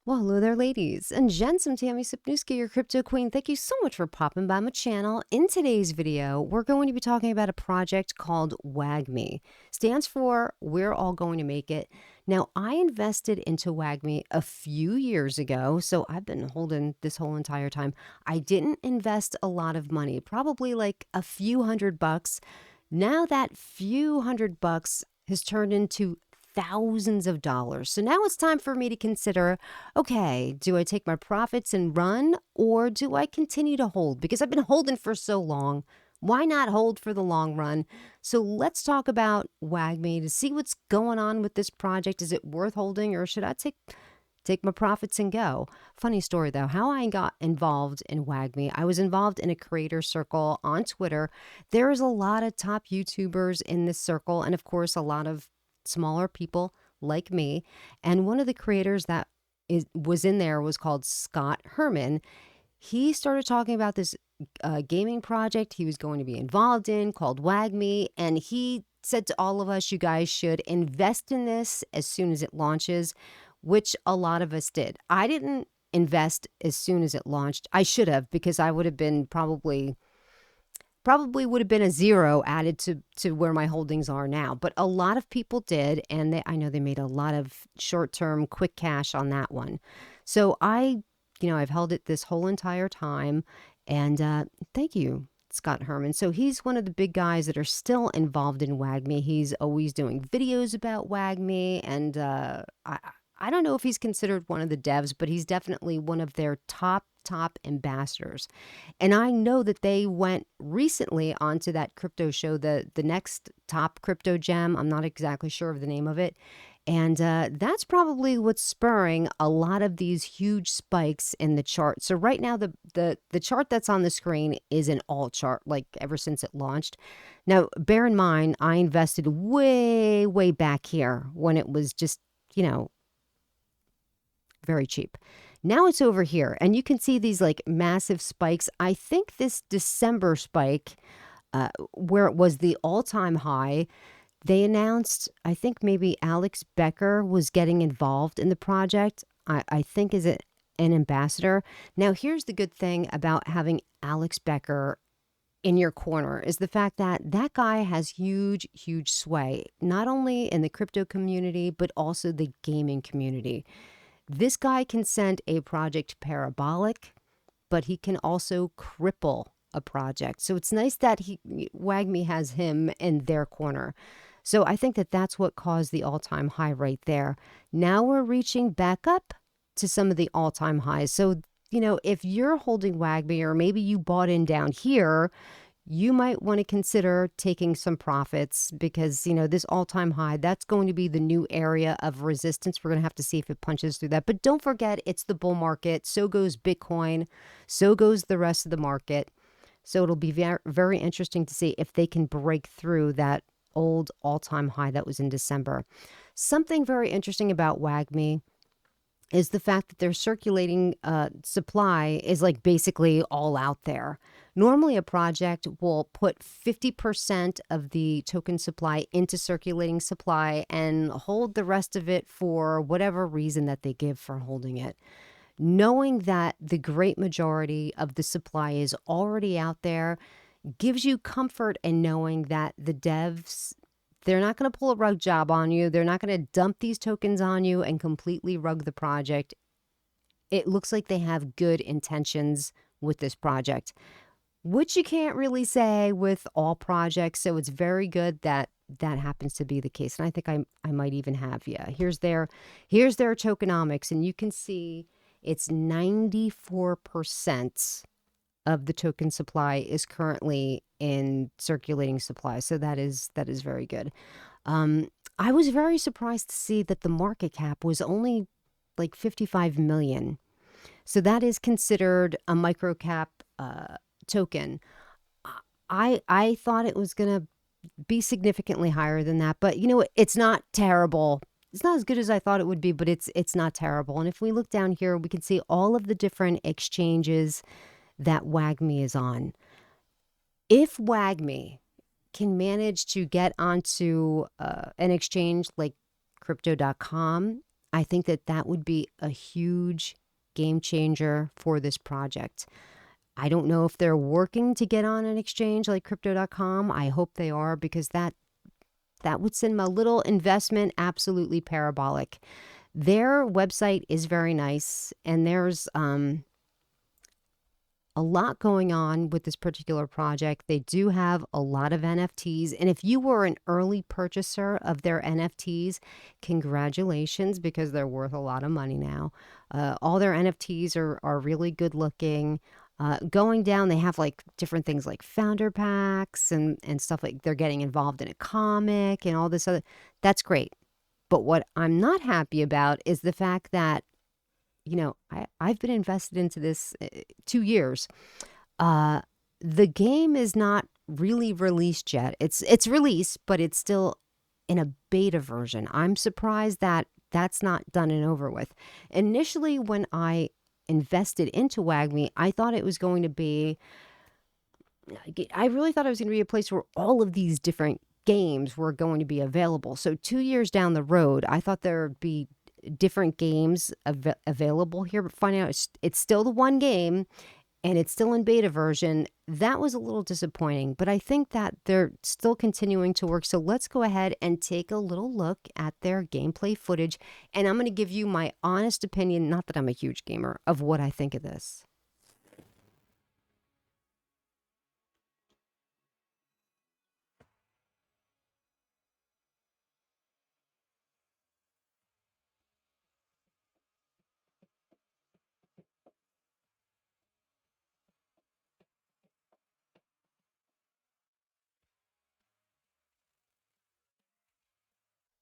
Well, hello there, ladies and gents. I'm Tammy Sipniewski, your crypto queen. Thank you so much for popping by my channel. In today's video, we're going to be talking about a project called WAGMI. Stands for We're All Going to Make It. Now, I invested into WAGMI a few years ago, so I've been holding this whole entire time. I didn't invest a lot of money, probably like a few $100. Now that few $100 has turned into thousands of dollars. So now it's time for me to consider, okay, do I take my profits and run, or do I continue to hold? Because I've been holding for so long. Why not hold for the long run? So let's talk about WAGMI to see what's going on with this project. Is it worth holding, or should I take my profits and go? Funny story though, how I got involved in WAGMI. I was involved in a creator circle on Twitter. There's a lot of top YouTubers in this circle, and of course a lot of smaller people like me. And one of the creators that was in there was called Scott Herman. He started talking about this gaming project he was going to be involved in called WAGMI, and he said to all of us, you guys should invest in this as soon as it launches, which a lot of us did. I didn't invest as soon as it launched. I should have, because I would have been probably would have been a zero added to where my holdings are now. But a lot of people did, and I know they made a lot of short-term quick cash on that one. So I've held it this whole entire time, and thank you, Scott Herman. So he's one of the big guys that are still involved in WAGMI. He's always doing videos about WAGMI, and I don't know if he's considered one of the devs, but he's definitely one of their top ambassadors. And I know that they went recently onto that crypto show, the next top crypto gem. I'm not exactly sure of the name of it. And that's probably what's spurring a lot of these huge spikes in the chart. So right now, the chart that's on the screen is an alt chart, like ever since it launched. Now, bear in mind, I invested way back here when it was just, very cheap. Now it's over here, and you can see these like massive spikes. I think this December spike, where it was the all-time high, they announced, I think maybe Alex Becker was getting involved in the project. I think is it an ambassador. Now, here's the good thing about having Alex Becker in your corner is the fact that that guy has huge sway, not only in the crypto community, but also the gaming community. This guy can send a project parabolic, but he can also cripple a project. So it's nice that WAGMI has him in their corner. So I think that that's what caused the all-time high right there. Now we're reaching back up to some of the all-time highs. So, if you're holding WAGMI, or maybe you bought in down here, you might want to consider taking some profits, because, this all-time high, that's going to be the new area of resistance. We're going to have to see if it punches through that. But don't forget, it's the bull market. So goes Bitcoin. So goes the rest of the market. So it'll be very, very interesting to see if they can break through that old all-time high that was in December. Something very interesting about WAGMI is the fact that their circulating supply is like basically all out there. Normally, a project will put 50% of the token supply into circulating supply and hold the rest of it for whatever reason that they give for holding it. Knowing that the great majority of the supply is already out there gives you comfort in knowing that the devs, they're not going to pull a rug job on you. They're not going to dump these tokens on you and completely rug the project. It looks like they have good intentions with this project, which you can't really say with all projects. So it's very good that that happens to be the case. And I think I might even have, here's their tokenomics, and you can see it's 94% of the token supply is currently in circulating supply. So that is very good. I was very surprised to see that the market cap was only like 55 million. So that is considered a micro cap token. I thought it was going to be significantly higher than that, but it's not terrible. It's not as good as I thought it would be, but it's not terrible. And if we look down here, we can see all of the different exchanges that WAGMI is on. If WAGMI can manage to get onto an exchange like crypto.com, I think that that would be a huge game changer for this project. I don't know if they're working to get on an exchange like crypto.com. I hope they are, because that would send my little investment absolutely parabolic. Their website is very nice, and there's a lot going on with this particular project. They do have a lot of NFTs. And if you were an early purchaser of their NFTs, congratulations, because they're worth a lot of money now. All their NFTs are really good looking. Going down, they have like different things like founder packs and stuff, like they're getting involved in a comic and all this other. That's great. But what I'm not happy about is the fact that, I've been invested into this 2 years. Uh, the game is not really released yet. It's released, but it's still in a beta version. I'm surprised that that's not done and over with. Initially, when I invested into WAGMI, I thought it was going to be, I really thought it was going to be a place where all of these different games were going to be available. So 2 years down the road, I thought there would be different games available here, but finding out it's still the one game and it's still in beta version. That was a little disappointing, but I think that they're still continuing to work. So let's go ahead and take a little look at their gameplay footage, and I'm going to give you my honest opinion, not that I'm a huge gamer, of what I think of this.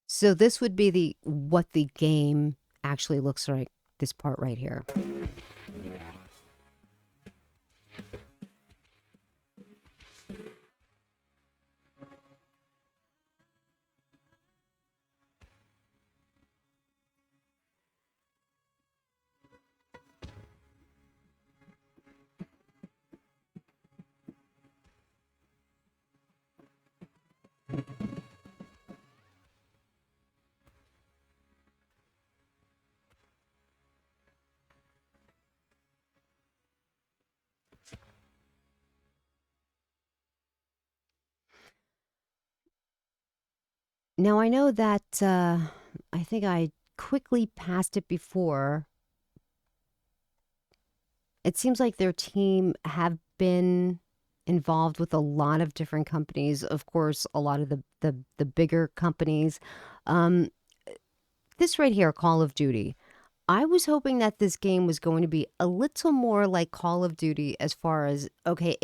So this would be the what the game actually looks like, this part right here. Now I know that I think I quickly passed it before. It seems like their team have been involved with a lot of different companies. Of course, a lot of the bigger companies. Um, this right here, Call of Duty. I was hoping that this game was going to be a little more like Call of Duty, as far as, okay,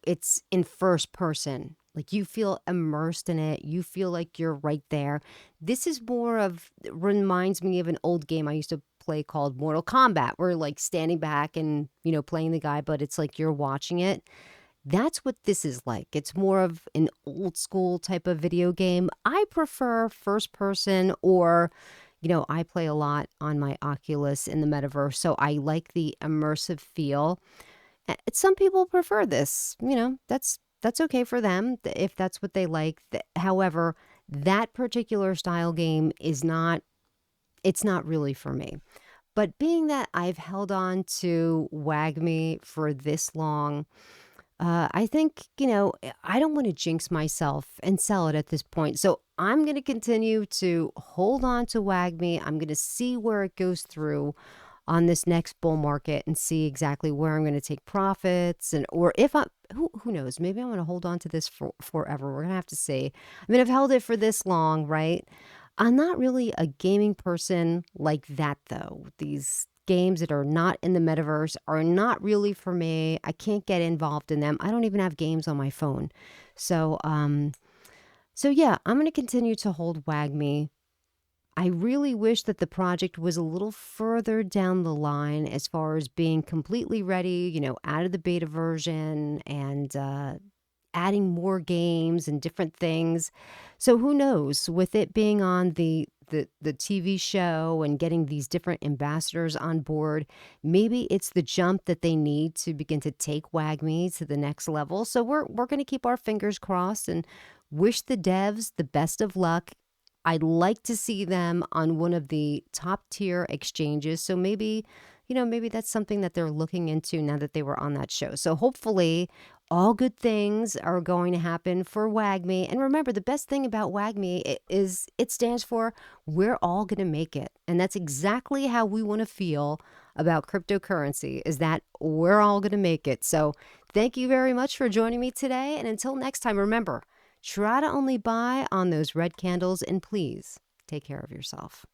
it's in first person. Like, you feel immersed in it. You feel like you're right there. This is more of, reminds me of an old game I used to play called Mortal Kombat, where like standing back and, playing the guy, but it's like you're watching it. That's what this is like. It's more of an old school type of video game. I prefer first person, or, I play a lot on my Oculus in the metaverse, so I like the immersive feel. Some people prefer this. That's okay for them, if that's what they like. However, that particular style game is not, it's not really for me. But being that I've held on to WAGMI for this long, I think, I don't want to jinx myself and sell it at this point. So I'm going to continue to hold on to WAGMI. I'm going to see where it goes through on this next bull market and see exactly where I'm going to take profits, and or if I, who knows, maybe I'm going to hold on to this for forever. We're going to have to see. I mean, I've held it for this long, right? I'm not really a gaming person like that, though. These games that are not in the metaverse are not really for me. I can't get involved in them. I don't even have games on my phone. So yeah, I'm going to continue to hold WAGMI. I really wish that the project was a little further down the line, as far as being completely ready, out of the beta version, and adding more games and different things. So who knows, with it being on the TV show and getting these different ambassadors on board, maybe it's the jump that they need to begin to take WAGMI to the next level. So we're going to keep our fingers crossed and wish the devs the best of luck. I'd like to see them on one of the top tier exchanges. So maybe, maybe that's something that they're looking into now that they were on that show. So hopefully, all good things are going to happen for WAGMI. And remember, the best thing about WAGMI is it stands for we're all going to make it. And that's exactly how we want to feel about cryptocurrency, is that we're all going to make it. So thank you very much for joining me today. And until next time, remember, try to only buy on those red candles, and please take care of yourself.